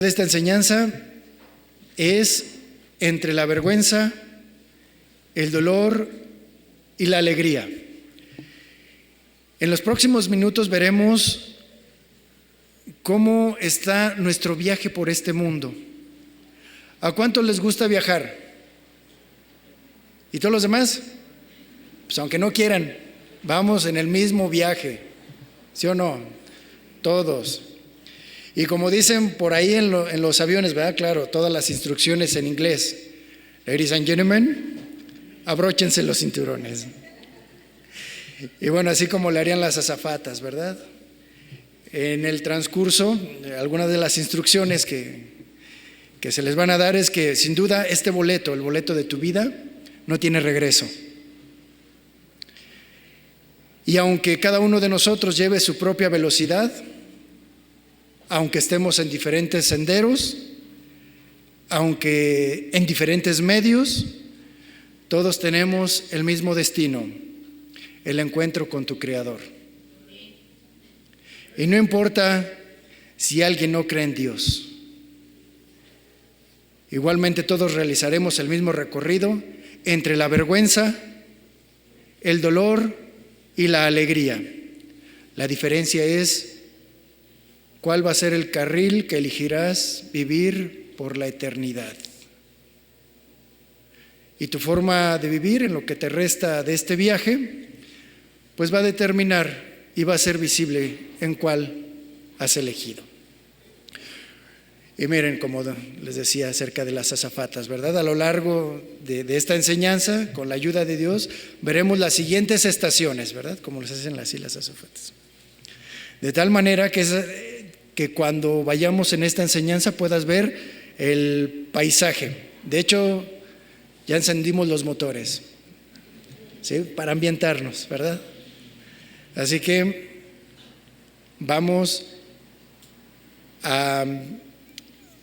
Esta enseñanza es entre la vergüenza, el dolor y la alegría. En los próximos minutos veremos cómo está nuestro viaje por este mundo. ¿A cuántos les gusta viajar? ¿Y todos los demás? Pues aunque no quieran, vamos en el mismo viaje, ¿sí o no? Todos. Y como dicen por ahí en los aviones, ¿verdad? Claro, todas las instrucciones en inglés. Ladies and gentlemen, abróchense los cinturones. Y bueno, así como le harían las azafatas, ¿verdad? En el transcurso, algunas de las instrucciones que se les van a dar es que sin duda este boleto, el boleto de tu vida, no tiene regreso. Y aunque cada uno de nosotros lleve su propia velocidad, aunque estemos en diferentes senderos, aunque en diferentes medios, todos tenemos el mismo destino, el encuentro con tu Creador. Y no importa si alguien no cree en Dios, igualmente todos realizaremos el mismo recorrido entre la vergüenza, el dolor y la alegría. La diferencia es ¿cuál va a ser el carril que elegirás vivir por la eternidad? Y tu forma de vivir en lo que te resta de este viaje, pues va a determinar y va a ser visible en cuál has elegido. Y miren, como les decía acerca de las azafatas, ¿verdad? A lo largo de esta enseñanza, con la ayuda de Dios, veremos las siguientes estaciones, ¿verdad? Como les hacen así las azafatas. De tal manera que cuando vayamos en esta enseñanza puedas ver el paisaje. De hecho, ya encendimos los motores, ¿sí? Para ambientarnos, ¿verdad? Así que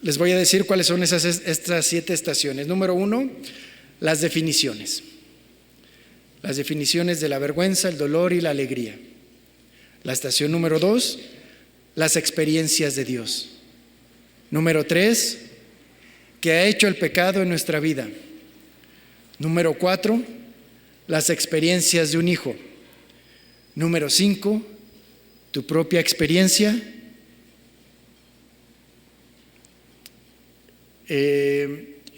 les voy a decir cuáles son estas 7 estaciones. Número 1, las definiciones. Las definiciones de la vergüenza, el dolor y la alegría. La estación número 2, las experiencias de Dios. Número 3, ¿qué ha hecho el pecado en nuestra vida? Número 4, las experiencias de un hijo. Número 5, tu propia experiencia.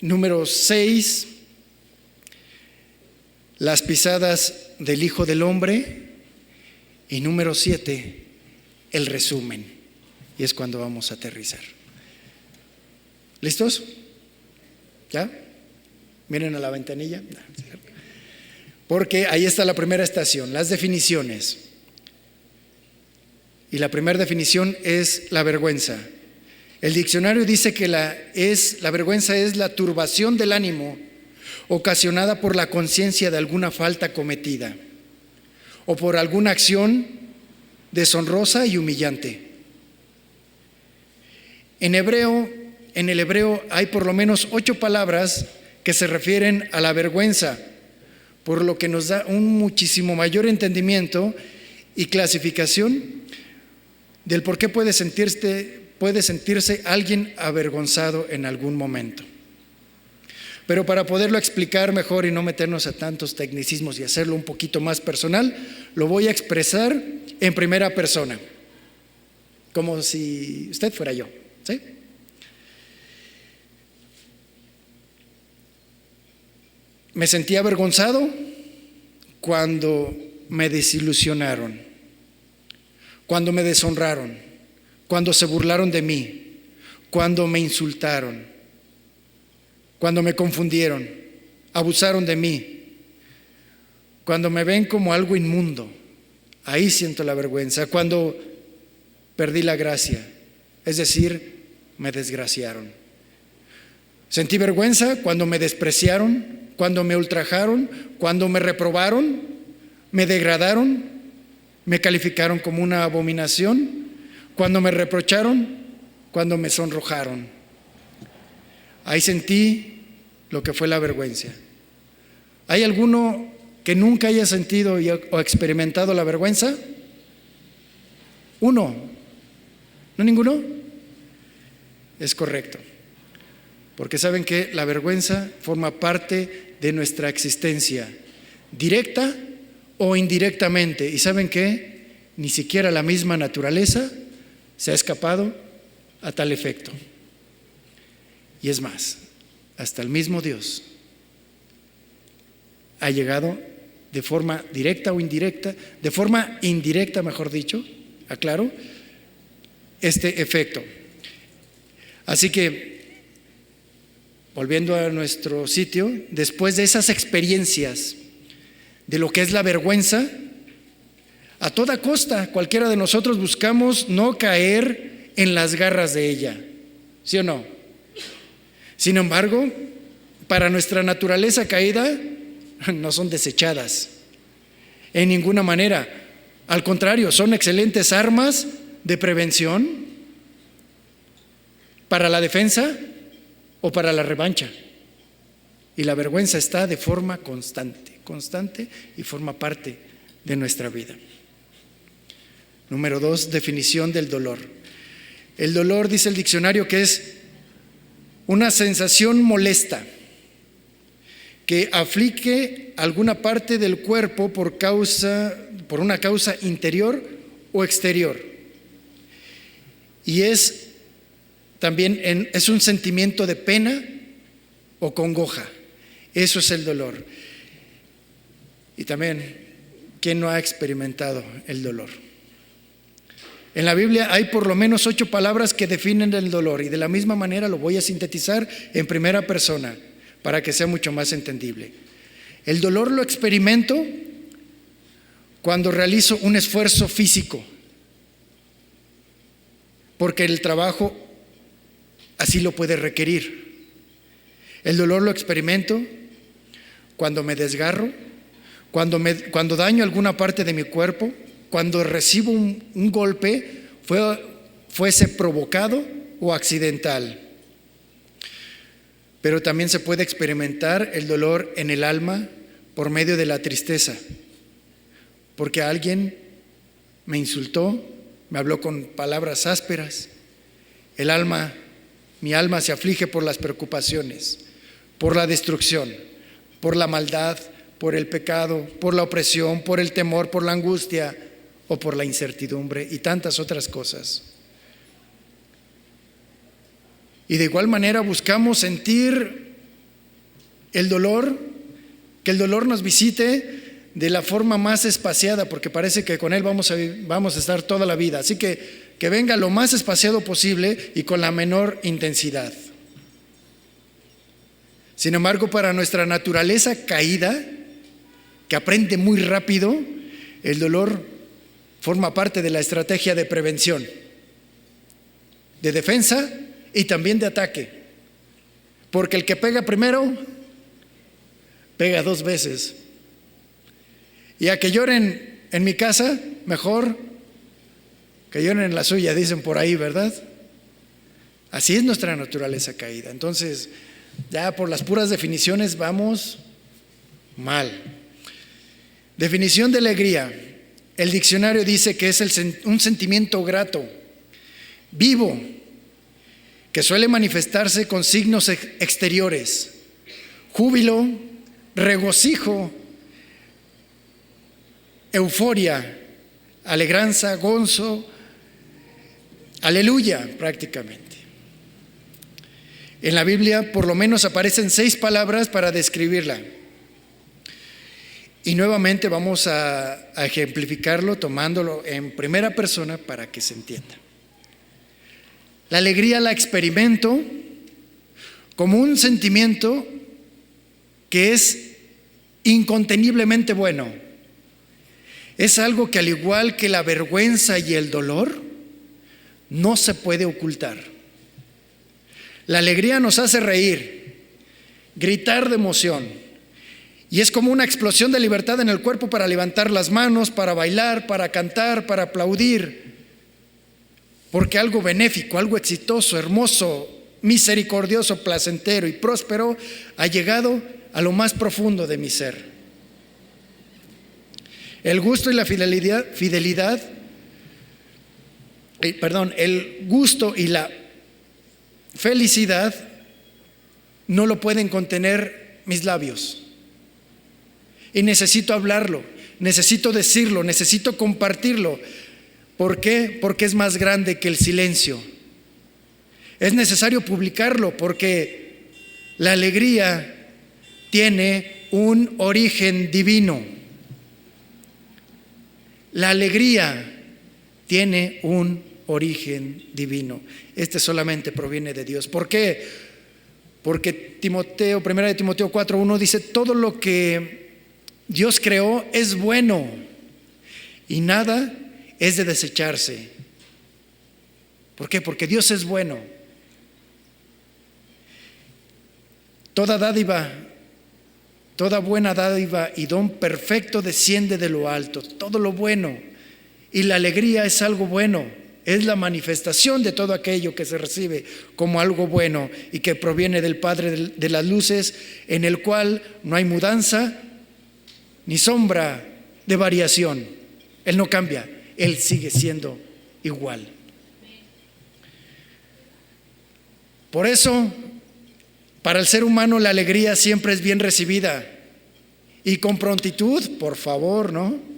Número 6, las pisadas del Hijo del Hombre. Y número 7, el resumen. Y es cuando vamos a aterrizar. ¿Listos? ¿Ya? Miren a la ventanilla. Porque ahí está la primera estación, las definiciones. Y la primera definición es la vergüenza. El diccionario dice que la vergüenza es la turbación del ánimo ocasionada por la conciencia de alguna falta cometida o por alguna acción deshonrosa y humillante. En el hebreo hay por lo menos 8 palabras que se refieren a la vergüenza, por lo que nos da un muchísimo mayor entendimiento y clasificación del por qué puede sentirse alguien avergonzado en algún momento. Pero para poderlo explicar mejor y no meternos a tantos tecnicismos y hacerlo un poquito más personal, lo voy a expresar en primera persona, como si usted fuera yo, ¿sí? Me sentí avergonzado cuando me desilusionaron, cuando me deshonraron, cuando se burlaron de mí, cuando me insultaron, cuando me confundieron, abusaron de mí, cuando me ven como algo inmundo. Ahí siento la vergüenza. Cuando perdí la gracia, es decir, me desgraciaron. Sentí vergüenza cuando me despreciaron, cuando me ultrajaron, cuando me reprobaron, me degradaron, me calificaron como una abominación, cuando me reprocharon, cuando me sonrojaron. Ahí sentí lo que fue la vergüenza. ¿Hay alguno que nunca haya sentido o experimentado la vergüenza? Uno. ¿No ninguno? es correcto. Porque saben que la vergüenza forma parte de nuestra existencia, directa o indirectamente. Y saben que ni siquiera la misma naturaleza se ha escapado a tal efecto. Y es más, hasta el mismo Dios ha llegado de forma directa o indirecta, de forma indirecta, mejor dicho, aclaro, este efecto. Así que, volviendo a nuestro sitio, después de esas experiencias de lo que es la vergüenza, a toda costa cualquiera de nosotros buscamos no caer en las garras de ella, ¿sí o no? Sin embargo, para nuestra naturaleza caída, no son desechadas en ninguna manera. Al contrario, son excelentes armas de prevención para la defensa o para la revancha. Y la vergüenza está de forma constante y forma parte de nuestra vida. Número 2, definición del dolor. El dolor, dice el diccionario, que es una sensación molesta que aflige alguna parte del cuerpo por una causa interior o exterior. Y es también es un sentimiento de pena o congoja. Eso es el dolor. Y también, ¿quién no ha experimentado el dolor? En la Biblia hay por lo menos 8 palabras que definen el dolor, y de la misma manera lo voy a sintetizar en primera persona para que sea mucho más entendible. El dolor lo experimento cuando realizo un esfuerzo físico, porque el trabajo así lo puede requerir. El dolor lo experimento cuando me desgarro, cuando daño alguna parte de mi cuerpo, cuando recibo un golpe, fuese provocado o accidental. Pero también se puede experimentar el dolor en el alma por medio de la tristeza, porque alguien me insultó, me habló con palabras ásperas. Mi alma se aflige por las preocupaciones, por la destrucción, por la maldad, por el pecado, por la opresión, por el temor, por la angustia o por la incertidumbre y tantas otras cosas. Y de igual manera buscamos sentir el dolor, que el dolor nos visite de la forma más espaciada, porque parece que con él vamos a estar toda la vida. Así que venga lo más espaciado posible y con la menor intensidad. Sin embargo, para nuestra naturaleza caída, que aprende muy rápido, el dolor forma parte de la estrategia de prevención, de defensa y también de ataque, porque el que pega primero pega 2 veces. Y a que lloren en mi casa, mejor que lloren en la suya, dicen por ahí, ¿verdad? Así es nuestra naturaleza caída. Entonces, ya por las puras definiciones vamos mal. Definición de alegría. El diccionario dice que es un sentimiento grato, vivo, que suele manifestarse con signos exteriores: júbilo, regocijo, euforia, alegranza, gozo, aleluya, prácticamente. En la Biblia por lo menos aparecen 6 palabras para describirla. Y nuevamente vamos a ejemplificarlo tomándolo en primera persona para que se entienda. La alegría la experimento como un sentimiento que es inconteniblemente bueno. Es algo que, al igual que la vergüenza y el dolor, no se puede ocultar. La alegría nos hace reír, gritar de emoción, y es como una explosión de libertad en el cuerpo para levantar las manos, para bailar, para cantar, para aplaudir, porque algo benéfico, algo exitoso, hermoso, misericordioso, placentero y próspero ha llegado a lo más profundo de mi ser. El gusto y la el gusto y la felicidad no lo pueden contener mis labios. Y necesito hablarlo, necesito decirlo, necesito compartirlo. ¿Por qué? Porque es más grande que el silencio. Es necesario publicarlo porque la alegría tiene un origen divino. La alegría tiene un origen divino. Este solamente proviene de Dios. ¿Por qué? Porque 1 Timoteo 4:1 dice: todo lo que Dios creó es bueno y nada es de desecharse. ¿Por qué? Porque Dios es bueno. Toda dádiva, toda buena dádiva y don perfecto desciende de lo alto, todo lo bueno. Y la alegría es algo bueno, es la manifestación de todo aquello que se recibe como algo bueno y que proviene del Padre de las luces, en el cual no hay mudanza ni sombra de variación. Él no cambia, Él sigue siendo igual. Por eso, para el ser humano la alegría siempre es bien recibida y con prontitud, por favor, ¿no?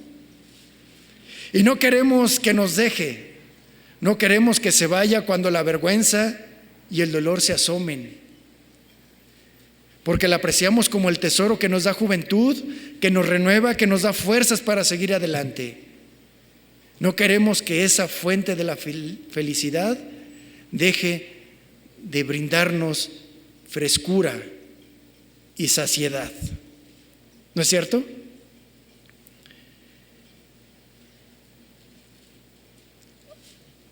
Y no queremos que nos deje, no queremos que se vaya cuando la vergüenza y el dolor se asomen, porque la apreciamos como el tesoro que nos da juventud, que nos renueva, que nos da fuerzas para seguir adelante. No queremos que esa fuente de la felicidad deje de brindarnos frescura y saciedad. ¿No es cierto?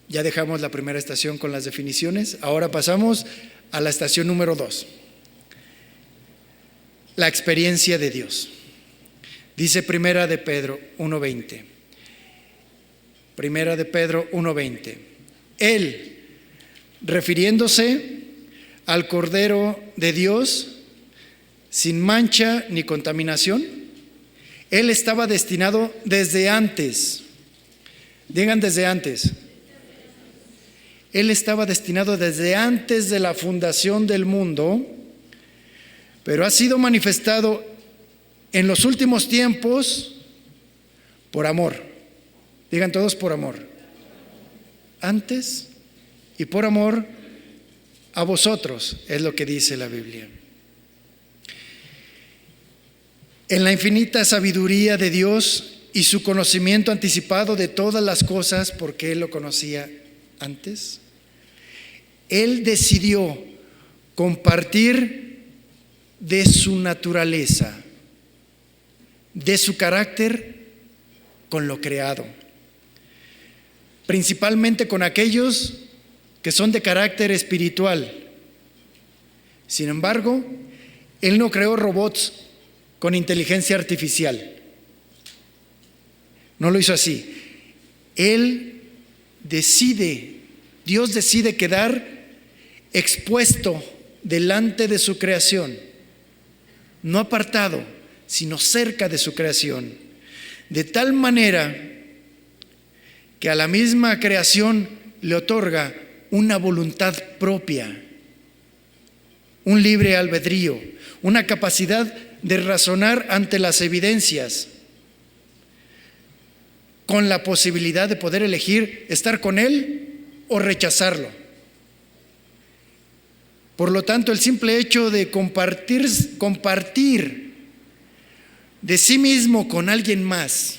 Ya dejamos la primera estación con las definiciones. Ahora pasamos a la estación número 2. La experiencia de Dios. Dice Primera de Pedro 1:20. Primera de Pedro 1:20. Él, refiriéndose al Cordero de Dios, sin mancha ni contaminación, Él estaba destinado desde antes. Digan desde antes. Él estaba destinado desde antes de la fundación del mundo, pero ha sido manifestado en los últimos tiempos por amor. Digan todos: por amor. Antes y por amor a vosotros, es lo que dice la Biblia. En la infinita sabiduría de Dios y su conocimiento anticipado de todas las cosas, porque Él lo conocía antes, Él decidió compartir de su naturaleza, de su carácter con lo creado, principalmente con aquellos que son de carácter espiritual. Sin embargo, Él no creó robots con inteligencia artificial. No lo hizo así. Dios decide quedar expuesto delante de su creación, no apartado, sino cerca de su creación, de tal manera que a la misma creación le otorga una voluntad propia, un libre albedrío, una capacidad de razonar ante las evidencias, con la posibilidad de poder elegir estar con Él o rechazarlo. Por lo tanto, el simple hecho de compartir de sí mismo con alguien más,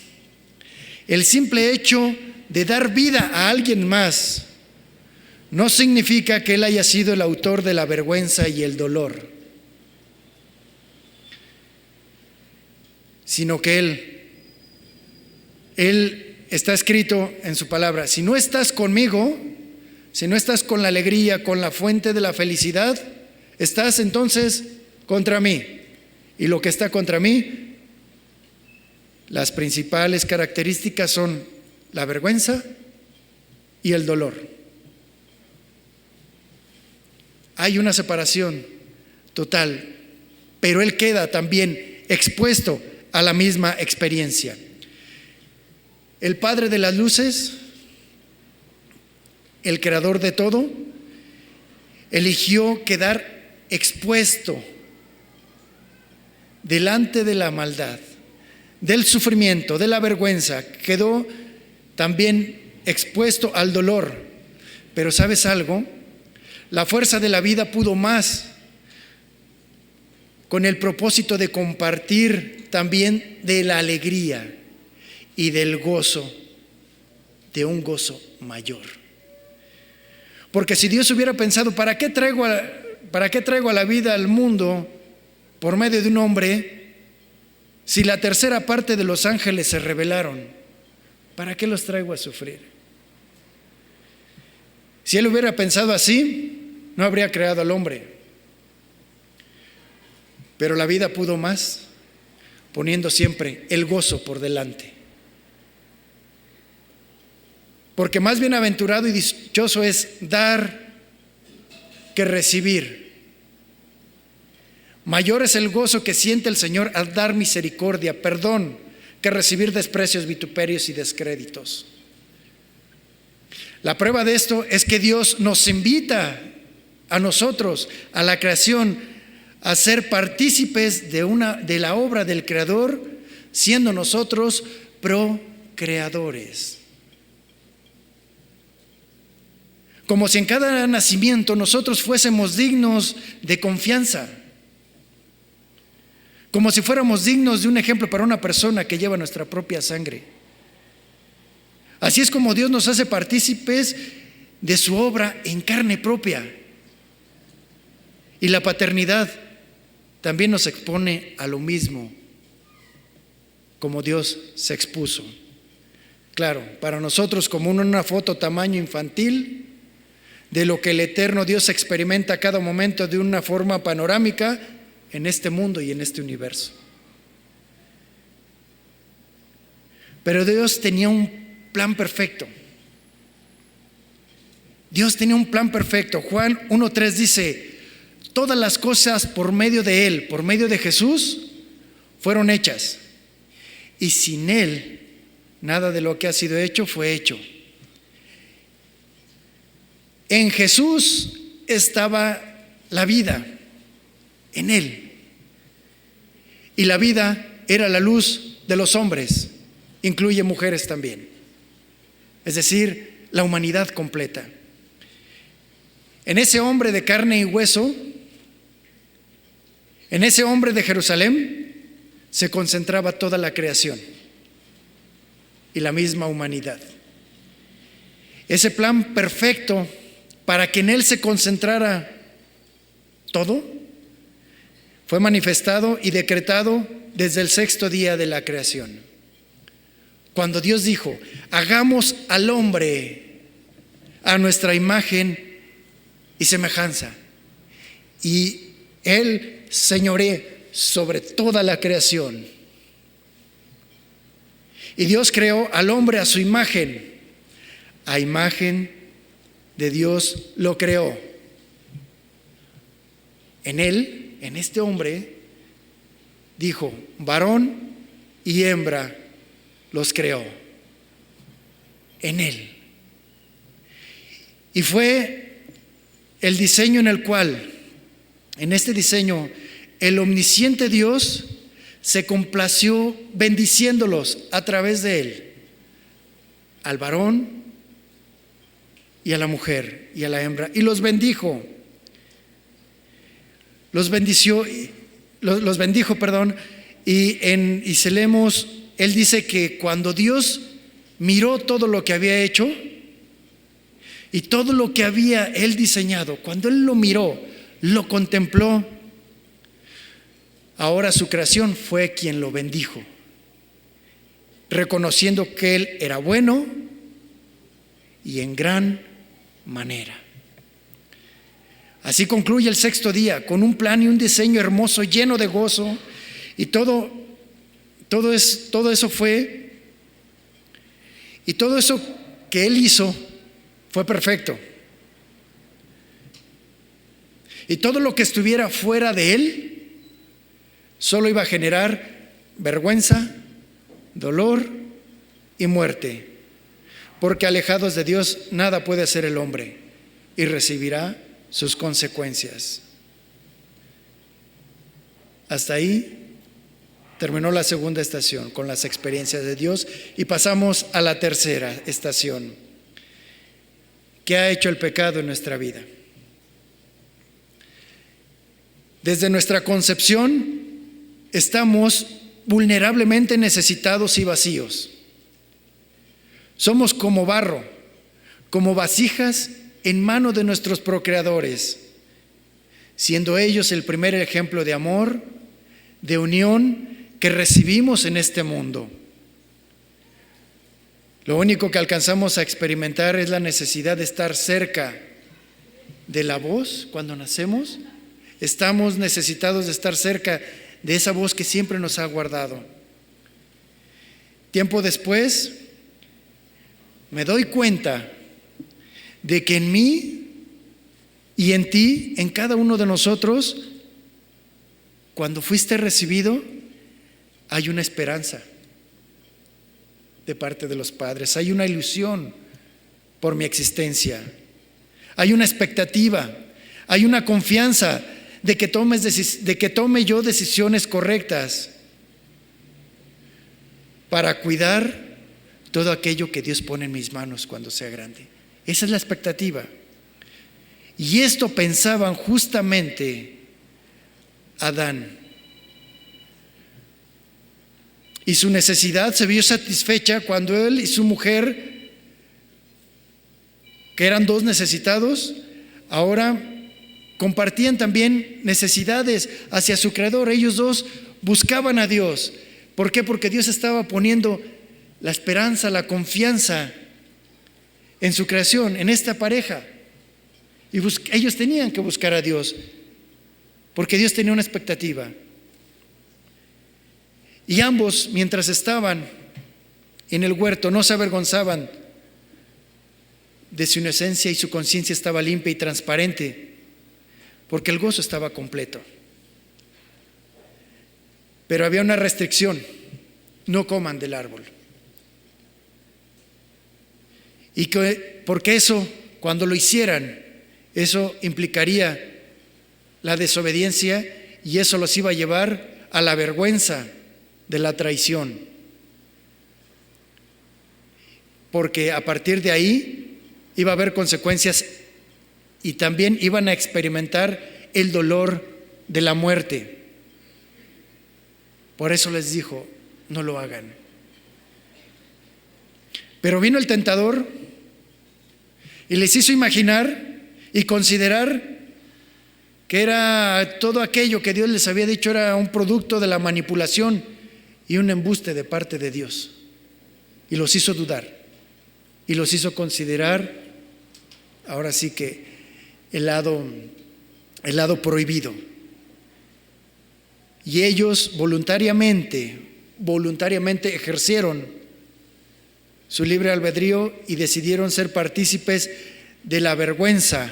el simple hecho de dar vida a alguien más, no significa que Él haya sido el autor de la vergüenza y el dolor, sino que Él está escrito en su palabra: si no estás conmigo, si no estás con la alegría, con la fuente de la felicidad, estás entonces contra mí. Y lo que está contra mí, las principales características son la vergüenza y el dolor. Hay una separación total, pero Él queda también expuesto a la misma experiencia. El Padre de las luces, el creador de todo, eligió quedar expuesto delante de la maldad, del sufrimiento, de la vergüenza. Quedó también expuesto al dolor. Pero ¿sabes algo? La fuerza de la vida pudo más, con el propósito de compartir también de la alegría y del gozo, de un gozo mayor. Porque si Dios hubiera pensado, ¿para qué traigo a la vida al mundo por medio de un hombre si la tercera parte de los ángeles se rebelaron? ¿Para qué los traigo a sufrir? Si Él hubiera pensado así, no habría creado al hombre. Pero la vida pudo más, poniendo siempre el gozo por delante. Porque más bienaventurado y dichoso es dar que recibir. Mayor es el gozo que siente el Señor al dar misericordia, perdón, que recibir desprecios, vituperios y descréditos. La prueba de esto es que Dios nos invita a nosotros, a la creación, a ser partícipes de la obra del Creador, siendo nosotros procreadores. Como si en cada nacimiento nosotros fuésemos dignos de confianza, como si fuéramos dignos de un ejemplo para una persona que lleva nuestra propia sangre. Así es como Dios nos hace partícipes de su obra en carne propia. Y la paternidad también nos expone a lo mismo, como Dios se expuso. Claro, para nosotros como una foto tamaño infantil de lo que el eterno Dios experimenta a cada momento de una forma panorámica en este mundo y en este universo. Pero Dios tenía un plan perfecto. Dios tenía un plan perfecto. Juan 1:3 dice: todas las cosas por medio de Él, por medio de Jesús, fueron hechas. Y sin Él, nada de lo que ha sido hecho fue hecho. En Jesús estaba la vida, en Él. Y la vida era la luz de los hombres, incluye mujeres también. Es decir, la humanidad completa. En ese hombre de carne y hueso, en ese hombre de Jerusalén, se concentraba toda la creación y la misma humanidad. Ese plan perfecto para que en Él se concentrara todo, fue manifestado y decretado desde el sexto día de la creación. Cuando Dios dijo: hagamos al hombre a nuestra imagen y semejanza, y Él señoree sobre toda la creación. Y Dios creó al hombre a su imagen, a imagen de Dios lo creó. En Él, en este hombre, dijo: varón y hembra los creó. En Él. Y fue el diseño en el cual, en este diseño, el omnisciente Dios se complació bendiciéndolos a través de Él, al varón y a la mujer y a la hembra, y los bendijo. Los bendijo, y si leemos, Él dice que cuando Dios miró todo lo que había hecho y todo lo que había Él diseñado, cuando Él lo miró, lo contempló, ahora su creación fue quien lo bendijo, reconociendo que Él era bueno y en gran manera. Así concluye el sexto día, con un plan y un diseño hermoso, lleno de gozo, y todo eso que Él hizo fue perfecto. Y todo lo que estuviera fuera de Él solo iba a generar vergüenza, dolor y muerte, porque alejados de Dios nada puede hacer el hombre, y recibirá sus consecuencias. Hasta ahí terminó la segunda estación con las experiencias de Dios y pasamos a la tercera estación. ¿Qué ha hecho el pecado en nuestra vida? Desde nuestra concepción estamos vulnerablemente necesitados y vacíos. Somos como barro, como vasijas en mano de nuestros procreadores, siendo ellos el primer ejemplo de amor, de unión que recibimos en este mundo. Lo único que alcanzamos a experimentar es la necesidad de estar cerca de la voz cuando nacemos. Estamos necesitados de estar cerca de esa voz que siempre nos ha guardado. Tiempo después, me doy cuenta de que en mí y en ti, en cada uno de nosotros, cuando fuiste recibido, hay una esperanza de parte de los padres, hay una ilusión por mi existencia, hay una expectativa, hay una confianza de que tome yo decisiones correctas para cuidar todo aquello que Dios pone en mis manos cuando sea grande. Esa es la expectativa. Y esto pensaban justamente Adán. Y su necesidad se vio satisfecha cuando él y su mujer, que eran dos necesitados, ahora compartían también necesidades hacia su creador. Ellos dos buscaban a Dios. ¿Por qué? Porque Dios estaba poniendo la esperanza, la confianza en su creación, en esta pareja. Y ellos tenían que buscar a Dios, porque Dios tenía una expectativa. Y ambos, mientras estaban en el huerto, no se avergonzaban de su inocencia y su conciencia estaba limpia y transparente, porque el gozo estaba completo. Pero había una restricción: no coman del árbol. Y porque eso, cuando lo hicieran, eso implicaría la desobediencia y eso los iba a llevar a la vergüenza de la traición. Porque a partir de ahí iba a haber consecuencias y también iban a experimentar el dolor de la muerte. Por eso les dijo: no lo hagan. Pero vino el tentador y les hizo imaginar y considerar que era todo aquello que Dios les había dicho era un producto de la manipulación y un embuste de parte de Dios. Y los hizo dudar y los hizo considerar, ahora sí que el lado prohibido. Y ellos voluntariamente ejercieron su libre albedrío y decidieron ser partícipes de la vergüenza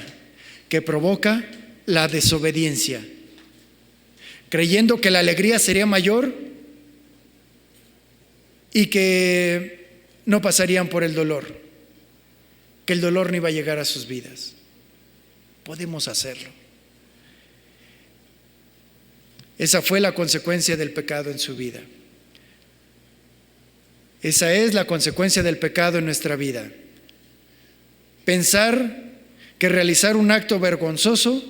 que provoca la desobediencia, creyendo que la alegría sería mayor y que no pasarían por el dolor, que el dolor no iba a llegar a sus vidas. Podemos hacerlo. Esa fue la consecuencia del pecado en su vida. Esa es la consecuencia del pecado en nuestra vida. Pensar que realizar un acto vergonzoso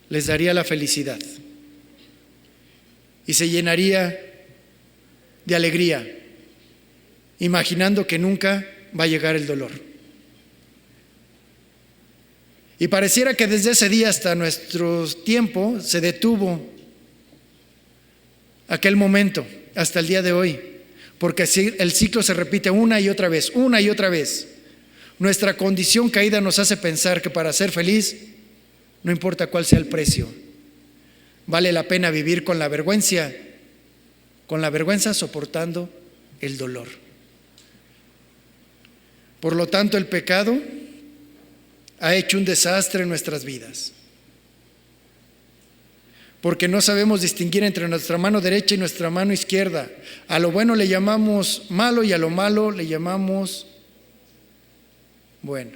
les daría la felicidad y se llenaría de alegría, imaginando que nunca va a llegar el dolor. Y pareciera que desde ese día hasta nuestro tiempo se detuvo aquel momento, hasta el día de hoy, porque el ciclo se repite una y otra vez. Nuestra condición caída nos hace pensar que para ser feliz, no importa cuál sea el precio, vale la pena vivir con la vergüenza soportando el dolor. Por lo tanto, el pecado ha hecho un desastre en nuestras vidas, porque no sabemos distinguir entre nuestra mano derecha y nuestra mano izquierda. A lo bueno le llamamos malo y a lo malo le llamamos bueno.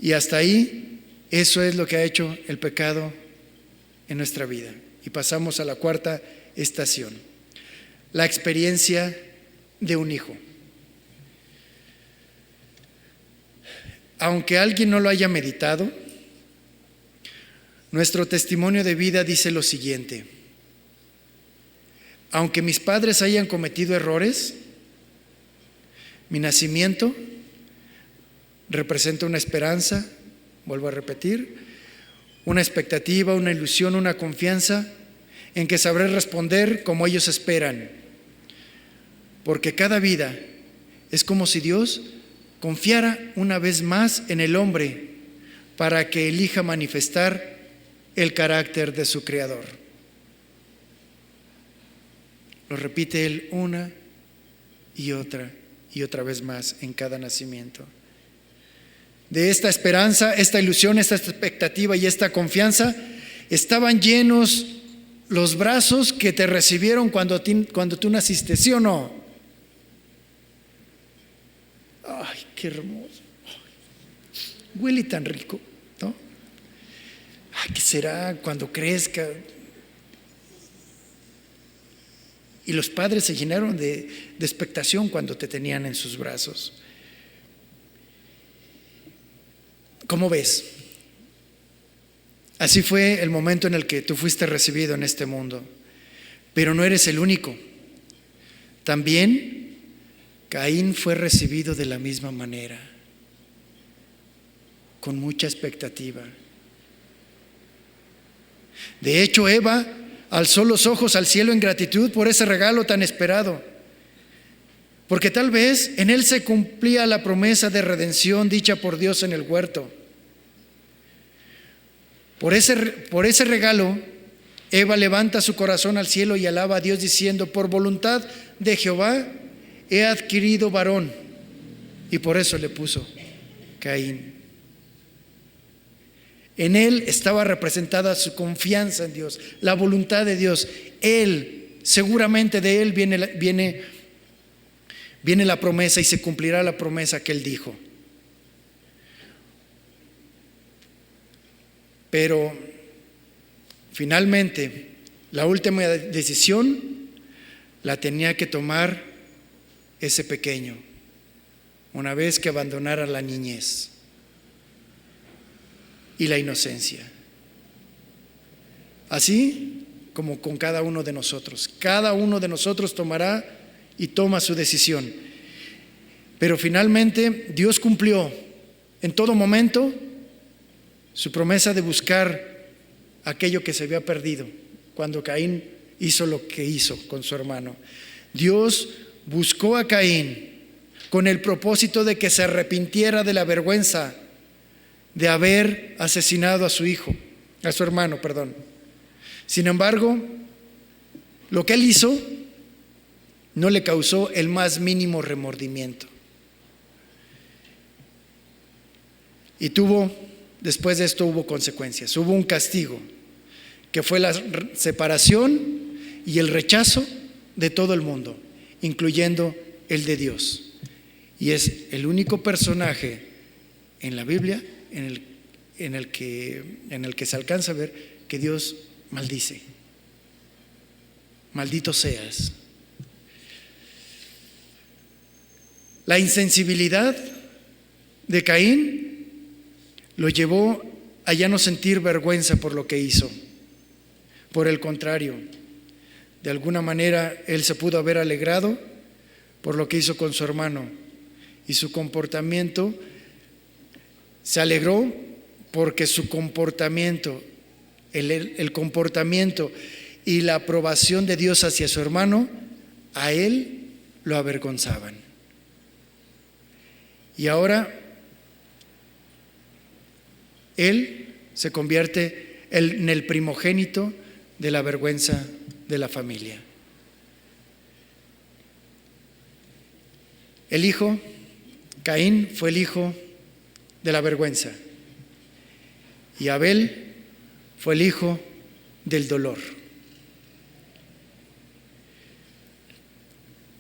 Y hasta ahí, eso es lo que ha hecho el pecado en nuestra vida. Y pasamos a la cuarta estación, la experiencia de un hijo. Aunque alguien no lo haya meditado, nuestro testimonio de vida dice lo siguiente: aunque mis padres hayan cometido errores, mi nacimiento representa una esperanza, vuelvo a repetir, una expectativa, una ilusión, una confianza en que sabré responder como ellos esperan. Porque cada vida es como si Dios confiara una vez más en el hombre para que elija manifestar el carácter de su Creador. Lo repite Él una y otra vez más en cada nacimiento. De esta esperanza, esta ilusión, esta expectativa y esta confianza estaban llenos los brazos que te recibieron cuando tú naciste, ¿sí o no? Ay, qué hermoso. Huele tan rico, ¿no? Ay, ¿qué será cuando crezca? Y los padres se llenaron de expectación cuando te tenían en sus brazos. ¿Cómo ves? Así fue el momento en el que tú fuiste recibido en este mundo. Pero no eres el único. También Caín fue recibido de la misma manera, con mucha expectativa. De hecho, Eva alzó los ojos al cielo en gratitud por ese regalo tan esperado, porque tal vez en él se cumplía la promesa de redención dicha por Dios en el huerto. Por ese regalo, Eva levanta su corazón al cielo y alaba a Dios diciendo: por voluntad de Jehová he adquirido varón. Y por eso le puso Caín. En él estaba representada su confianza en Dios, la voluntad de Dios. Él, seguramente de él viene la promesa y se cumplirá la promesa que él dijo. Pero finalmente la última decisión la tenía que tomar ese pequeño, una vez que abandonara la niñez y la inocencia. Así como con cada uno de nosotros. Cada uno de nosotros tomará y toma su decisión. Pero finalmente Dios cumplió en todo momento su promesa de buscar aquello que se había perdido cuando Caín hizo lo que hizo con su hermano. Dios buscó a Caín con el propósito de que se arrepintiera de la vergüenza de haber asesinado a su hermano. Sin embargo, lo que él hizo no le causó el más mínimo remordimiento. Y después de esto hubo consecuencias, hubo un castigo, que fue la separación y el rechazo de todo el mundo, incluyendo el de Dios. Y es el único personaje en la Biblia en el que se alcanza a ver que Dios maldice. Maldito seas. La insensibilidad de Caín lo llevó a ya no sentir vergüenza por lo que hizo. Por el contrario, de alguna manera él se pudo haber alegrado por lo que hizo con su hermano, y su comportamiento se alegró porque su comportamiento, el comportamiento y la aprobación de Dios hacia su hermano, a él lo avergonzaban. Y ahora él se convierte en el primogénito de la vergüenza de la familia. El hijo, Caín, fue el hijo de la vergüenza, y Abel fue el hijo del dolor.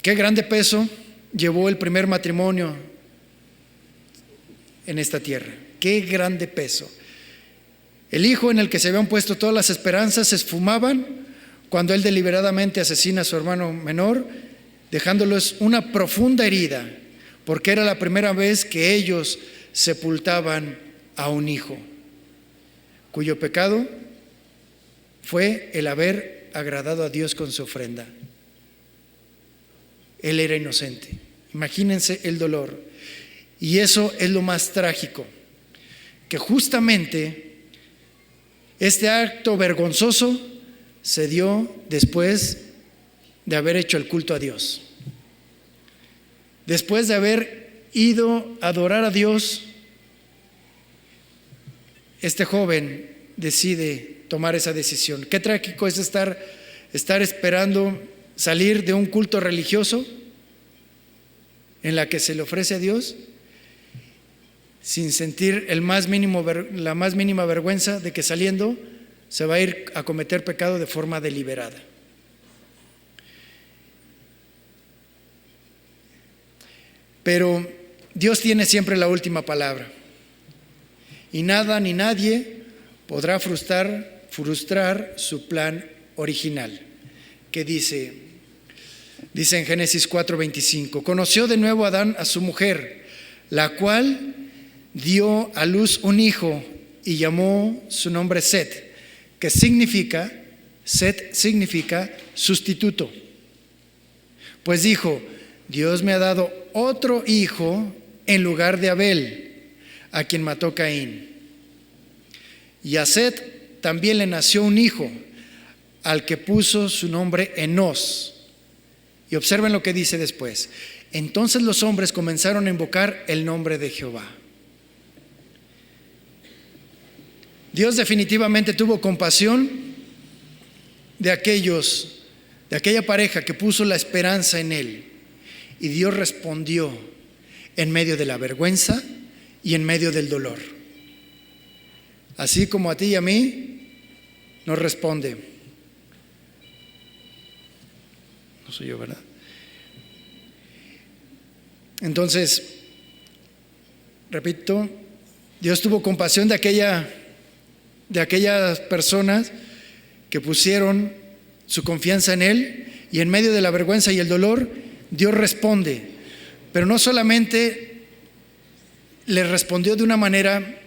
Qué grande peso llevó el primer matrimonio en esta tierra. qué grande peso. El hijo en el que se habían puesto todas las esperanzas se esfumaban cuando él deliberadamente asesina a su hermano menor, dejándoles una profunda herida, porque era la primera vez que ellos sepultaban a un hijo, cuyo pecado fue el haber agradado a Dios con su ofrenda. Él era inocente. Imagínense el dolor. Y eso es lo más trágico, que justamente este acto vergonzoso se dio después de haber hecho el culto a Dios. Después de haber ido a adorar a Dios, este joven decide tomar esa decisión. Qué trágico es estar esperando salir de un culto religioso en la que se le ofrece a Dios sin sentir la más mínima vergüenza de que saliendo se va a ir a cometer pecado de forma deliberada. Pero Dios tiene siempre la última palabra, y nada ni nadie podrá frustrar su plan original, que dice en Génesis 4:25: conoció de nuevo Adán a su mujer, la cual dio a luz un hijo y llamó su nombre Set, que significa sustituto. Pues dijo: Dios me ha dado otro hijo en lugar de Abel, a quien mató Caín. Y a Set también le nació un hijo, al que puso su nombre Enós. Y observen lo que dice después: entonces los hombres comenzaron a invocar el nombre de Jehová. Dios definitivamente tuvo compasión de aquella pareja que puso la esperanza en Él, y Dios respondió en medio de la vergüenza y en medio del dolor. Así como a ti y a mí nos responde. No soy yo, ¿verdad? Entonces, repito, Dios tuvo compasión de aquellas personas que pusieron su confianza en Él, y en medio de la vergüenza y el dolor, Dios responde. Pero no solamente les respondió de una manera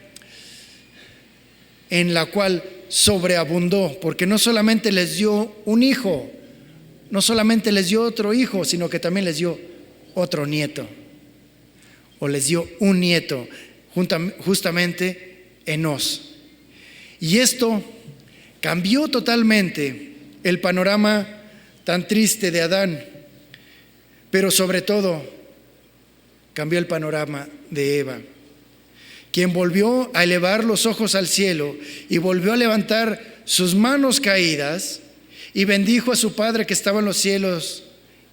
en la cual sobreabundó, porque no solamente les dio un hijo, no solamente les dio otro hijo, sino que también les dio otro nieto, o les dio un nieto, justamente Enós. Y esto cambió totalmente el panorama tan triste de Adán, pero sobre todo cambió el panorama de Eva, quien volvió a elevar los ojos al cielo y volvió a levantar sus manos caídas y bendijo a su Padre que estaba en los cielos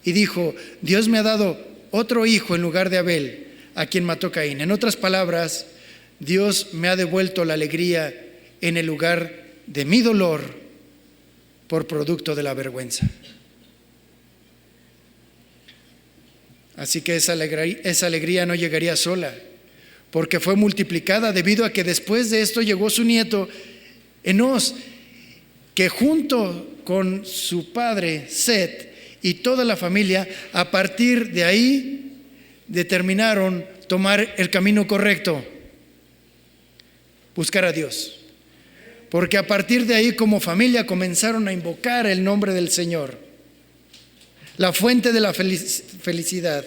y dijo: Dios me ha dado otro hijo en lugar de Abel, a quien mató Caín. En otras palabras, Dios me ha devuelto la alegría en el lugar de mi dolor por producto de la vergüenza. Así que esa alegría no llegaría sola, porque fue multiplicada debido a que después de esto llegó su nieto Enós, que junto con su padre Set y toda la familia, a partir de ahí determinaron tomar el camino correcto, buscar a Dios. Porque a partir de ahí, como familia, comenzaron a invocar el nombre del Señor, la fuente de la felicidad.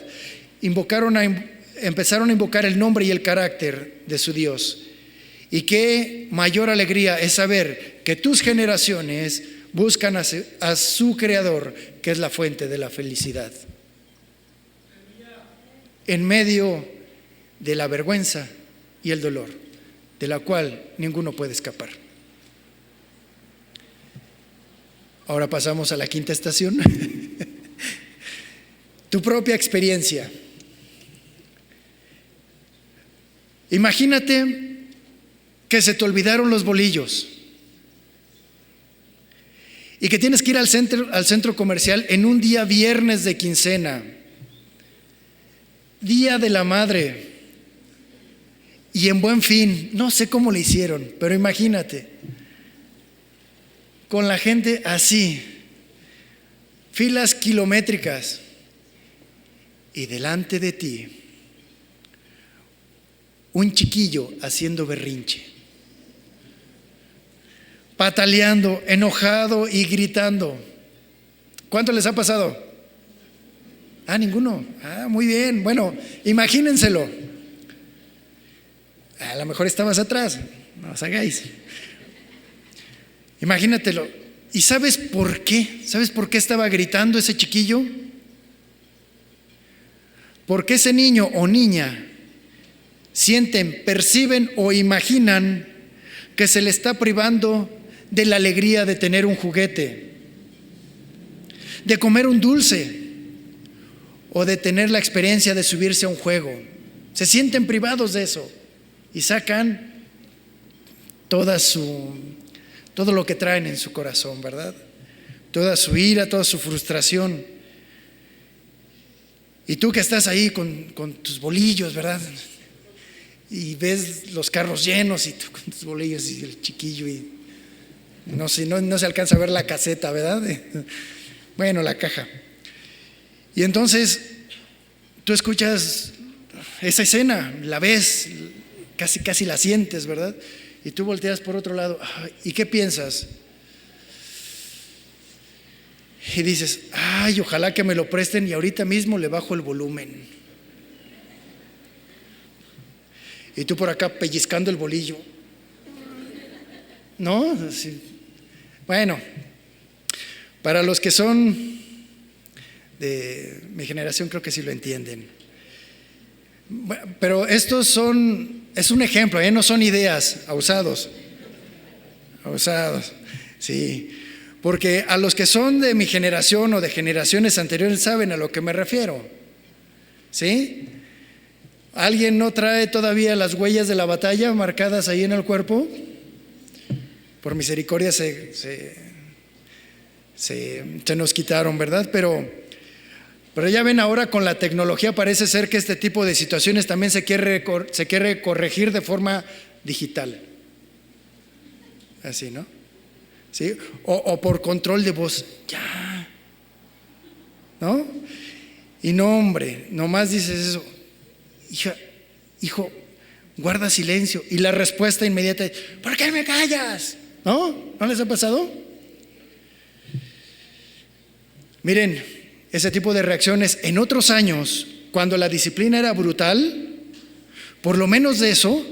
Empezaron a invocar el nombre y el carácter de su Dios. Y qué mayor alegría es saber que tus generaciones buscan a su Creador, que es la fuente de la felicidad. En medio de la vergüenza y el dolor, de la cual ninguno puede escapar. Ahora pasamos a la quinta estación. Tu propia experiencia. Imagínate que se te olvidaron los bolillos y que tienes que ir al centro comercial en un día viernes de quincena, Día de la Madre, Y en Buen Fin, no sé cómo le hicieron, pero imagínate, con la gente así, filas kilométricas, y delante de ti, un chiquillo haciendo berrinche, pataleando, enojado y gritando. ¿Cuánto les ha pasado? Ninguno. Muy bien. Bueno, imagínenselo. A lo mejor estabas atrás, no os hagáis. Imagínatelo. ¿Y sabes por qué? ¿Sabes por qué estaba gritando ese chiquillo? Porque ese niño o niña sienten, perciben o imaginan que se le está privando de la alegría de tener un juguete, de comer un dulce o de tener la experiencia de subirse a un juego. Se sienten privados de eso y sacan todo lo que traen en su corazón, ¿verdad? Toda su ira, toda su frustración. Y tú que estás ahí con tus bolillos, ¿verdad? Y ves los carros llenos y tú con tus bolillos y el chiquillo y no se alcanza a ver la caseta, ¿verdad? Bueno, la caja. Y entonces tú escuchas esa escena, la ves, casi la sientes, ¿verdad? Y tú volteas por otro lado. ¿Y qué piensas? Y dices, ojalá que me lo presten y ahorita mismo le bajo el volumen. Y tú por acá pellizcando el bolillo. ¿No? Sí. Bueno, para los que son de mi generación creo que sí lo entienden. Pero es un ejemplo, no son ideas, abusados, sí. Porque a los que son de mi generación o de generaciones anteriores saben a lo que me refiero, ¿sí? ¿Alguien no trae todavía las huellas de la batalla marcadas ahí en el cuerpo? Por misericordia se nos quitaron, ¿verdad? Pero ya ven, ahora con la tecnología parece ser que este tipo de situaciones también se quiere corregir de forma digital. Así, ¿no? ¿Sí? O por control de voz. Ya. ¿No? Y no, hombre, nomás dices eso. Hijo, guarda silencio. Y la respuesta inmediata es: ¿por qué me callas? ¿No? ¿No les ha pasado? Miren, ese tipo de reacciones en otros años, cuando la disciplina era brutal, por lo menos de eso,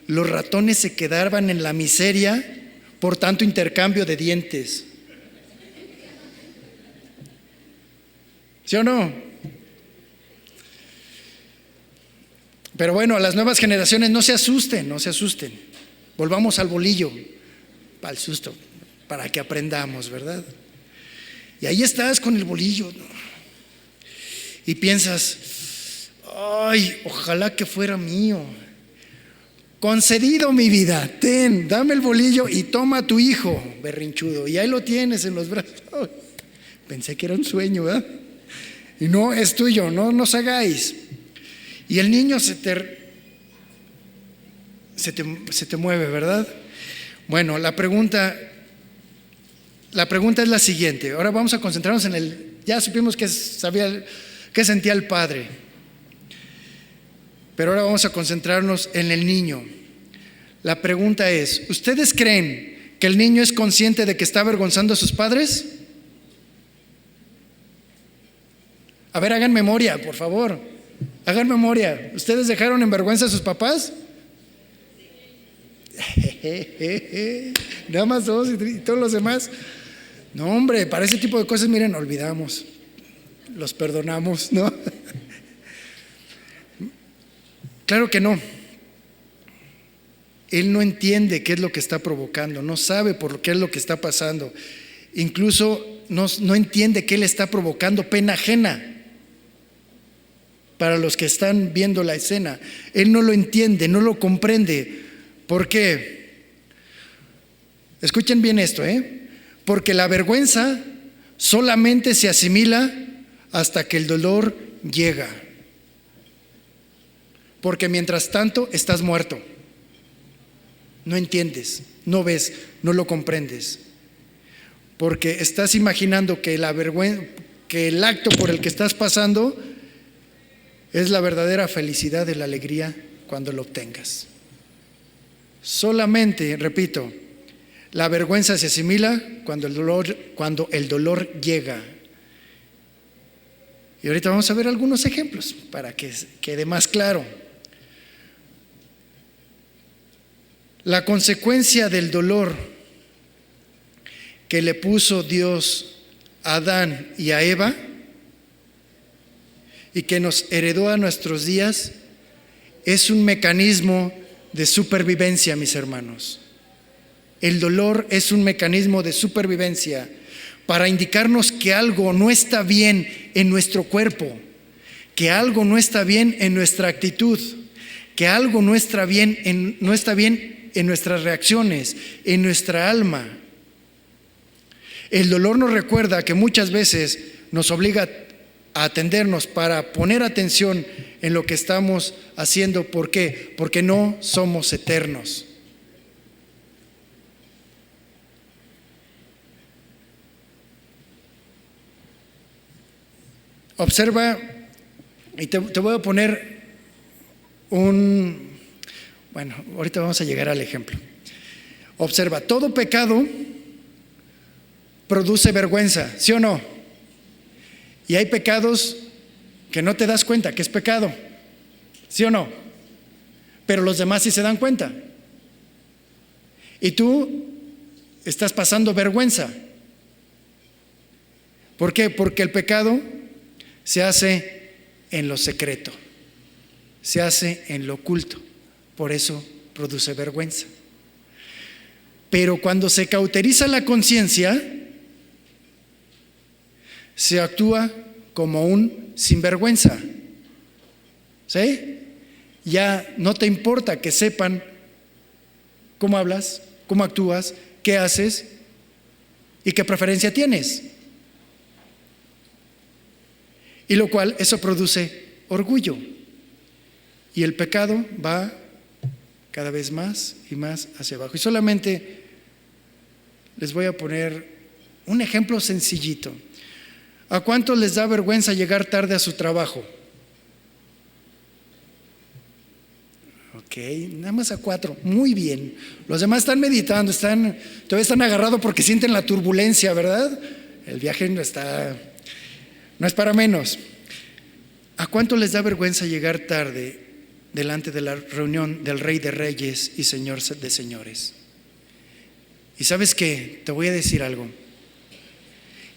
los ratones se quedaban en la miseria por tanto intercambio de dientes. ¿Sí o no? Pero bueno, a las nuevas generaciones no se asusten. Volvamos al bolillo, al susto, para que aprendamos, ¿verdad? Y ahí estás con el bolillo, ¿no? Y piensas: ojalá que fuera mío. Concedido, mi vida, dame el bolillo y toma a tu hijo, berrinchudo. Y ahí lo tienes en los brazos. Pensé que era un sueño, ¿verdad? Y no, es tuyo, no nos hagáis. Y el niño se te mueve, ¿verdad? Bueno, la pregunta es la siguiente. Ahora vamos a concentrarnos ya supimos qué sentía el padre, pero ahora vamos a concentrarnos en el niño. La pregunta es: ¿ustedes creen que el niño es consciente de que está avergonzando a sus padres? A ver, hagan memoria, por favor. Hagan memoria. ¿Ustedes dejaron en vergüenza a sus papás? Nada más dos y todos los demás. No, hombre, para ese tipo de cosas, miren, olvidamos, los perdonamos, ¿no? Claro que no. Él no entiende qué es lo que está provocando, no sabe por qué es lo que está pasando. Incluso no entiende que él está provocando pena ajena para los que están viendo la escena. Él no lo entiende, no lo comprende. ¿Por qué? Escuchen bien esto, porque la vergüenza solamente se asimila hasta que el dolor llega. Porque mientras tanto estás muerto. no entiendes, no ves, no lo comprendes, porque estás imaginando que que el acto por el que estás pasando es la verdadera felicidad y la alegría cuando lo obtengas. Solamente, repito, la vergüenza se asimila cuando el dolor llega. Y ahorita vamos a ver algunos ejemplos para que quede más claro. La consecuencia del dolor que le puso Dios a Adán y a Eva y que nos heredó a nuestros días es un mecanismo de supervivencia, mis hermanos. El dolor es un mecanismo de supervivencia para indicarnos que algo no está bien en nuestro cuerpo, que algo no está bien en nuestra actitud, que algo no está bien en nuestras reacciones, en nuestra alma. El dolor nos recuerda que muchas veces nos obliga a atendernos para poner atención en lo que estamos haciendo. ¿Por qué? Porque no somos eternos. Observa, y te voy a poner bueno, ahorita vamos a llegar al ejemplo. Observa, todo pecado produce vergüenza, ¿sí o no? Y hay pecados que no te das cuenta que es pecado, ¿sí o no? Pero los demás sí se dan cuenta. Y tú estás pasando vergüenza. ¿Por qué? Porque el pecado se hace en lo secreto, se hace en lo oculto, por eso produce vergüenza. Pero cuando se cauteriza la conciencia, se actúa como un sinvergüenza, ¿sí? Ya no te importa que sepan cómo hablas, cómo actúas, qué haces y qué preferencia tienes. Y lo cual, eso produce orgullo. Y el pecado va cada vez más y más hacia abajo. Y solamente les voy a poner un ejemplo sencillito. ¿A cuántos les da vergüenza llegar tarde a su trabajo? Ok, nada más a 4. Muy bien. Los demás están meditando, todavía están agarrados porque sienten la turbulencia, ¿verdad? El viaje no es para menos. ¿A cuánto les da vergüenza llegar tarde delante de la reunión del Rey de Reyes y Señor de Señores? Y ¿sabes qué? Te voy a decir algo.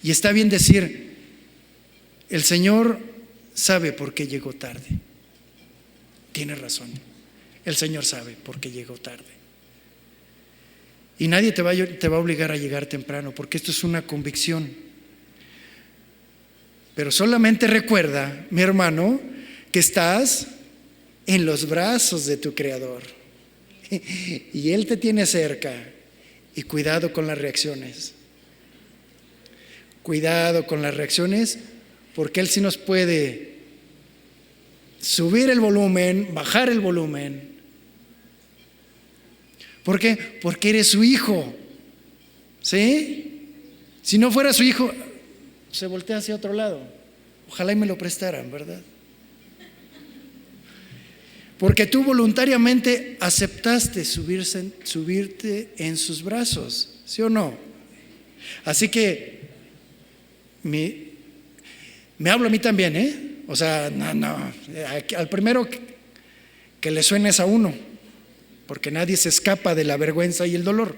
Y está bien decir, el Señor sabe por qué llegó tarde. Tiene razón. El Señor sabe por qué llegó tarde. Y nadie te va a obligar a llegar temprano, porque esto es una convicción. Pero solamente recuerda, mi hermano, que estás en los brazos de tu Creador y Él te tiene cerca. Y cuidado con las reacciones. Cuidado con las reacciones, porque Él sí nos puede subir el volumen, bajar el volumen. ¿Por qué? Porque eres su hijo. ¿Sí? Si no fuera su hijo, se voltea hacia otro lado. Ojalá y me lo prestaran, ¿verdad? Porque tú voluntariamente aceptaste subirte en sus brazos, ¿sí o no? Así que me hablo a mí también, ¿eh? O sea, no, al primero que le suene es a uno, porque nadie se escapa de la vergüenza y el dolor.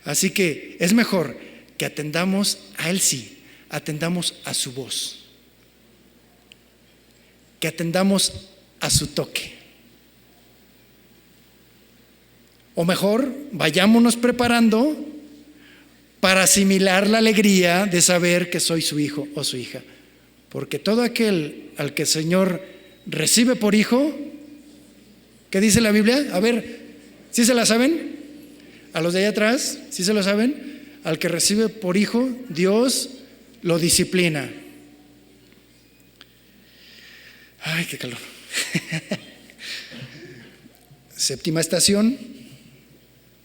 Así que es mejor que atendamos a Él, sí, atendamos a su voz, que atendamos a su toque. O mejor, vayámonos preparando para asimilar la alegría de saber que soy su hijo o su hija. Porque todo aquel al que el Señor recibe por hijo, ¿qué dice la Biblia? A ver, ¿sí se la saben? A los de allá atrás, ¿sí se lo saben? Al que recibe por hijo, Dios lo disciplina. Ay, qué calor. Séptima estación.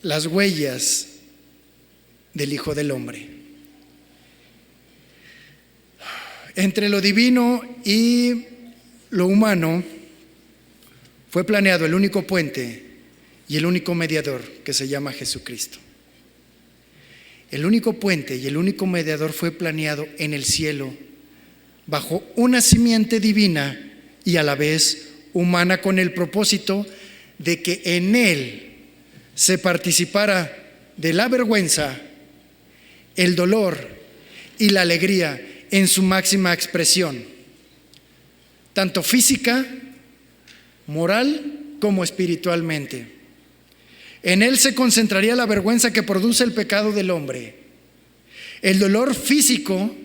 las huellas del Hijo del Hombre. Entre lo divino y lo humano fue planeado el único puente y el único mediador, que se llama Jesucristo. El único puente y el único mediador fue planeado en el cielo, bajo una simiente divina y a la vez humana, con el propósito de que en él se participara de la vergüenza, el dolor y la alegría en su máxima expresión, tanto física, moral como espiritualmente. En él se concentraría la vergüenza que produce el pecado del hombre, el dolor físico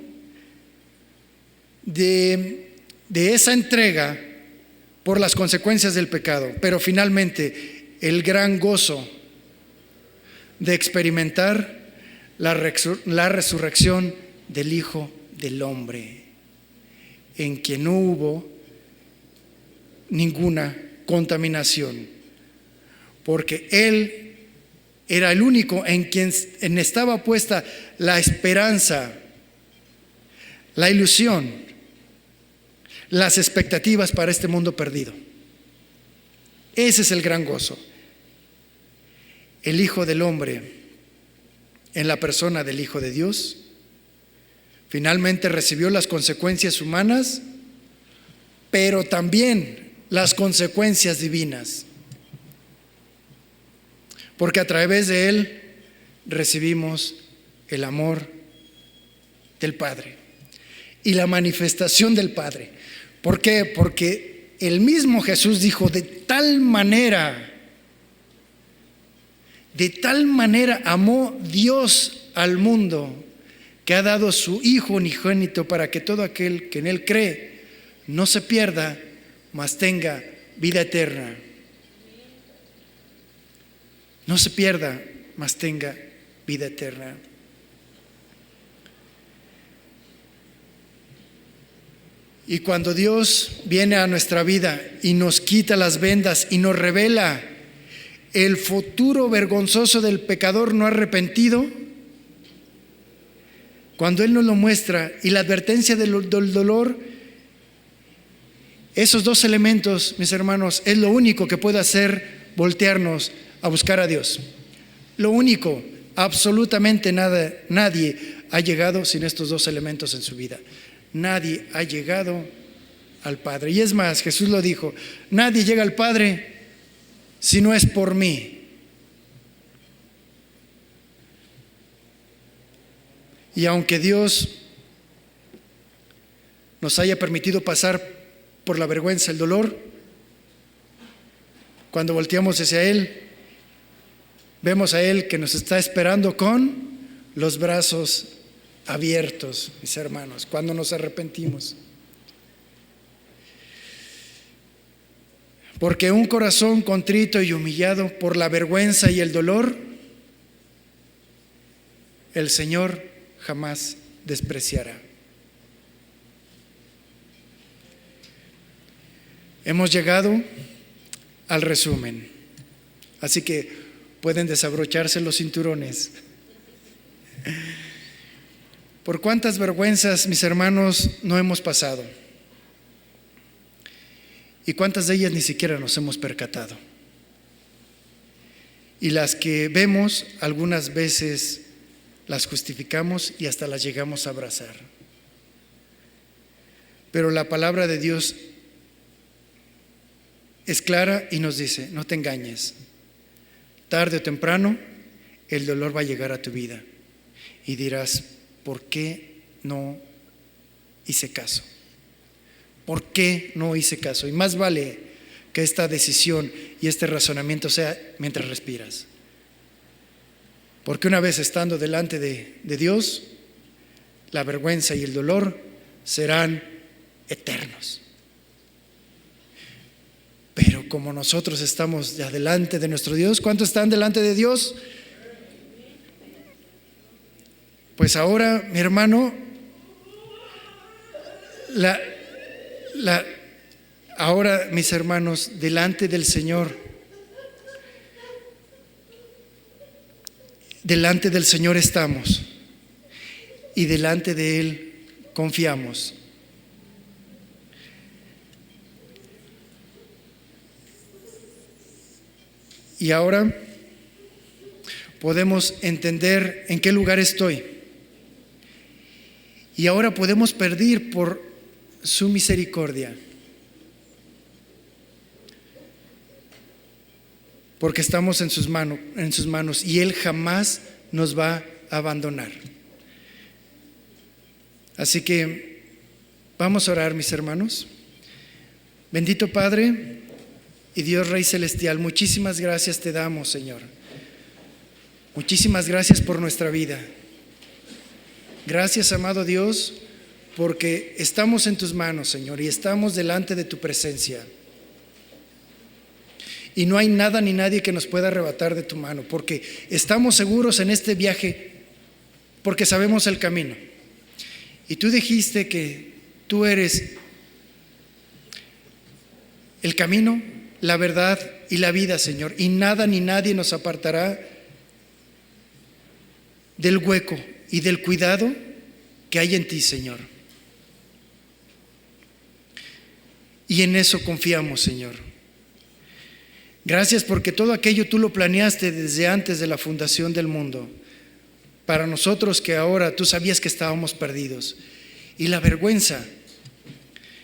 de esa entrega por las consecuencias del pecado, pero finalmente el gran gozo de experimentar la resurrección del Hijo del Hombre, en quien no hubo ninguna contaminación, porque Él era el único en quien estaba puesta la esperanza, la ilusión, las expectativas para este mundo perdido. Ese es el gran gozo. El Hijo del Hombre, en la persona del Hijo de Dios, finalmente recibió las consecuencias humanas, pero también las consecuencias divinas, porque a través de Él recibimos el amor del Padre y la manifestación del Padre. ¿Por qué? Porque el mismo Jesús dijo: de tal manera amó Dios al mundo, que ha dado su Hijo unigénito, para que todo aquel que en Él cree no se pierda, mas tenga vida eterna. No se pierda, mas tenga vida eterna. Y cuando Dios viene a nuestra vida y nos quita las vendas y nos revela el futuro vergonzoso del pecador no arrepentido, cuando Él nos lo muestra, y la advertencia del dolor, esos dos elementos, mis hermanos, es lo único que puede hacer voltearnos a buscar a Dios. Lo único, absolutamente nada, nadie ha llegado sin estos dos elementos en su vida. Nadie ha llegado al Padre. Y es más, Jesús lo dijo: nadie llega al Padre si no es por mí. Y aunque Dios nos haya permitido pasar por la vergüenza, el dolor, cuando volteamos hacia Él, vemos a Él que nos está esperando con los brazos abiertos, mis hermanos, cuando nos arrepentimos. Porque un corazón contrito y humillado por la vergüenza y el dolor, el Señor jamás despreciará. Hemos llegado al resumen, así que pueden desabrocharse los cinturones. ¿Por cuántas vergüenzas, mis hermanos, no hemos pasado? ¿Y cuántas de ellas ni siquiera nos hemos percatado? Y las que vemos, algunas veces las justificamos y hasta las llegamos a abrazar. Pero la palabra de Dios es clara y nos dice: no te engañes, tarde o temprano el dolor va a llegar a tu vida y dirás: ¿por qué no hice caso? ¿Por qué no hice caso? Y más vale que esta decisión y este razonamiento sea mientras respiras, porque una vez estando delante de Dios, la vergüenza y el dolor serán eternos. Pero como nosotros estamos ya delante de nuestro Dios, ¿cuántos están delante de Dios? Pues ahora, mi hermano, ahora, mis hermanos, delante del Señor, delante del Señor estamos y delante de Él confiamos. Y ahora podemos entender en qué lugar estoy. Y ahora podemos pedir por su misericordia. Porque estamos en sus manos y Él jamás nos va a abandonar. Así que vamos a orar, mis hermanos. Bendito Padre y Dios Rey Celestial, muchísimas gracias te damos, Señor. Muchísimas gracias por nuestra vida. Gracias, amado Dios, porque estamos en tus manos, Señor, y estamos delante de tu presencia. Y no hay nada ni nadie que nos pueda arrebatar de tu mano, porque estamos seguros en este viaje, porque sabemos el camino. Y tú dijiste que tú eres el camino, la verdad y la vida, Señor. Y nada ni nadie nos apartará del hueco y del cuidado que hay en ti, Señor. Y en eso confiamos, Señor. Gracias porque todo aquello tú lo planeaste desde antes de la fundación del mundo. Para nosotros que ahora tú sabías que estábamos perdidos. Y la vergüenza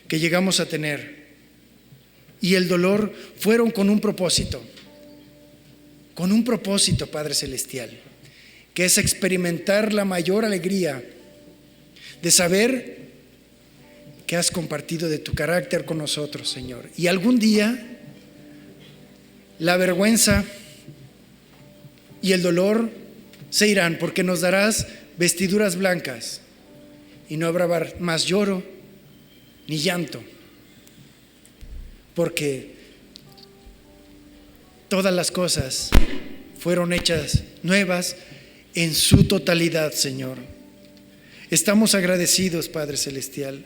que llegamos a tener y el dolor fueron con un propósito, Padre Celestial, que es experimentar la mayor alegría de saber que has compartido de tu carácter con nosotros, Señor. Y algún día la vergüenza y el dolor se irán, porque nos darás vestiduras blancas y no habrá más lloro ni llanto, porque todas las cosas fueron hechas nuevas en su totalidad, Señor. Estamos agradecidos, Padre Celestial,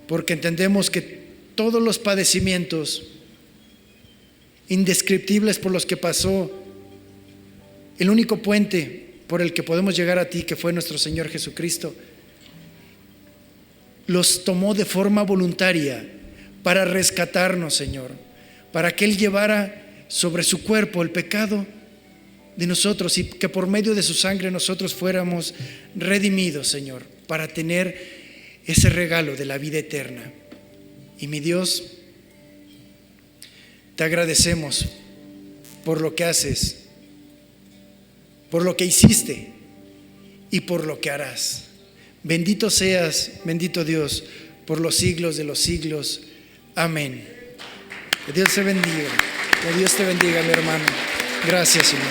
porque entendemos que todos los padecimientos indescriptibles por los que pasó el único puente por el que podemos llegar a ti, que fue nuestro Señor Jesucristo, los tomó de forma voluntaria para rescatarnos, Señor, para que Él llevara sobre su cuerpo el pecado de nosotros y que por medio de su sangre nosotros fuéramos redimidos, Señor, para tener ese regalo de la vida eterna. Y mi Dios, te agradecemos por lo que haces, por lo que hiciste y por lo que harás. Bendito seas, bendito Dios, por los siglos de los siglos. Amén. Que Dios te bendiga. Que Dios te bendiga, mi hermano. Gracias, Señor.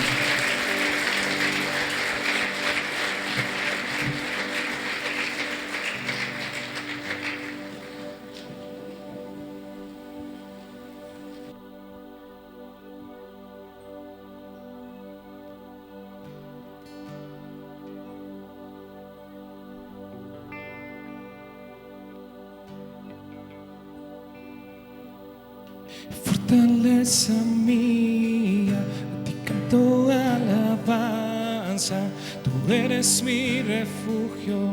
Fortaleza mía, a ti canto alabanza. Tú eres mi refugio,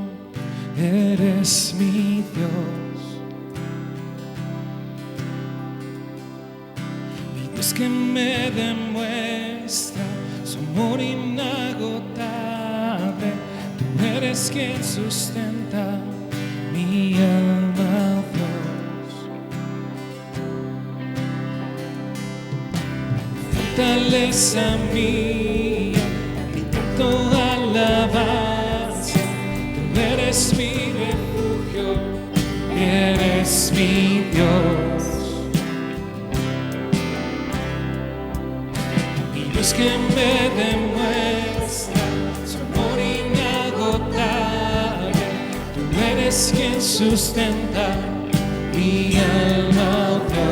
eres mi Dios. Mi Dios que me demuestra su amor inagotable. Tú eres quien sustenta mi alma, Dios. Fortaleza mía, mi canto alabanza. Tú eres mi refugio, eres mi Dios. Mi Dios que me demuestra su amor inagotable. Tú eres quien sustenta mi alma, Dios.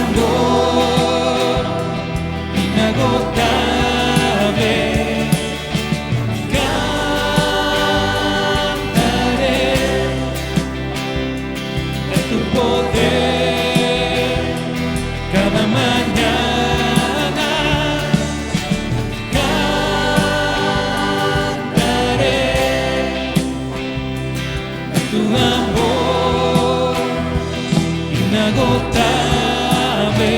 amor inagotable. Cantaré de tu poder cada mañana. Cantaré de tu amor inagotable.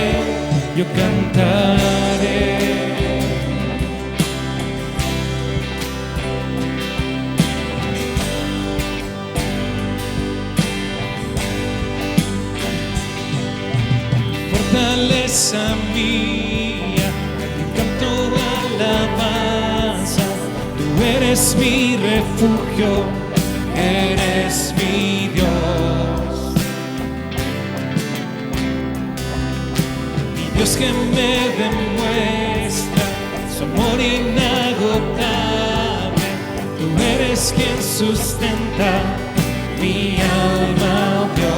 Yo cantaré. Fortaleza mía, a ti canto alabanza. Tú eres mi refugio, eres mi Dios. Mi Dios que me demuestra su amor inagotable. Tú eres quien sustenta mi alma, oh Dios.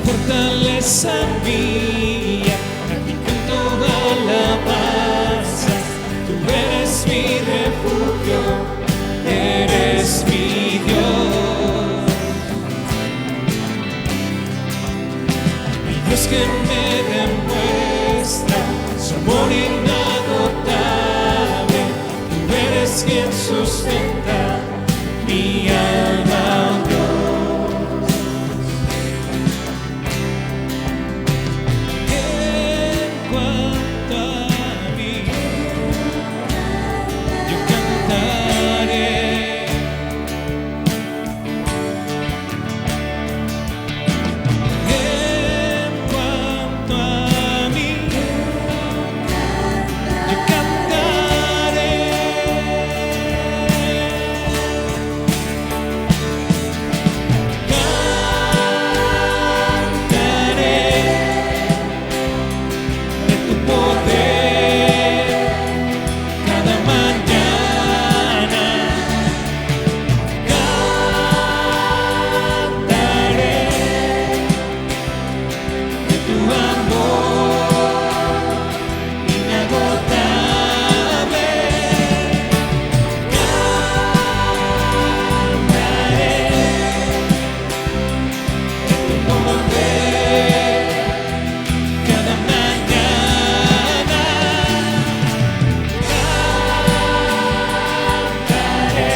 Fortaleza mía, a ti canto alabanza. Tú eres mi refugio, eres mi Dios. Mi Dios que me demuestra su amor inagotable. Tú eres quien sustenta mi alma, oh Dios. En cuanto a mí, yo cantaré. En cuanto a mí, yo cantaré. Cantaré de tu poder cada mañana. Cantaré de tu amor inagotable. Cantaré de tu poder cada mañana. Cantaré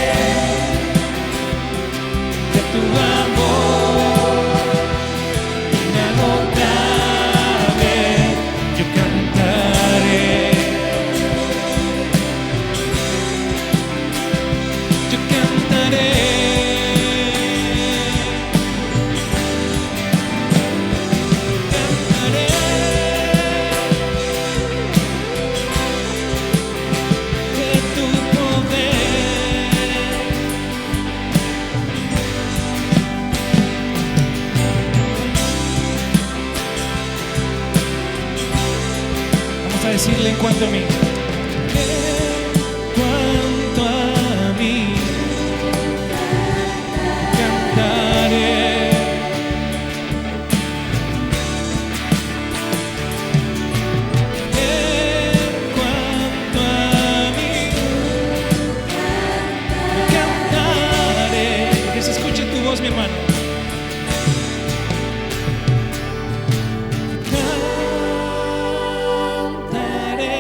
de tu amor inagotable. Yo cantaré. Yo cantaré. Cantaré de tu poder. Vamos a decirle en cuanto a mí. En cuanto a mí, cantaré. En cuanto a mí, cantaré. Que se escuche tu voz, mi hermano. Cantaré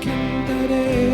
cantaré.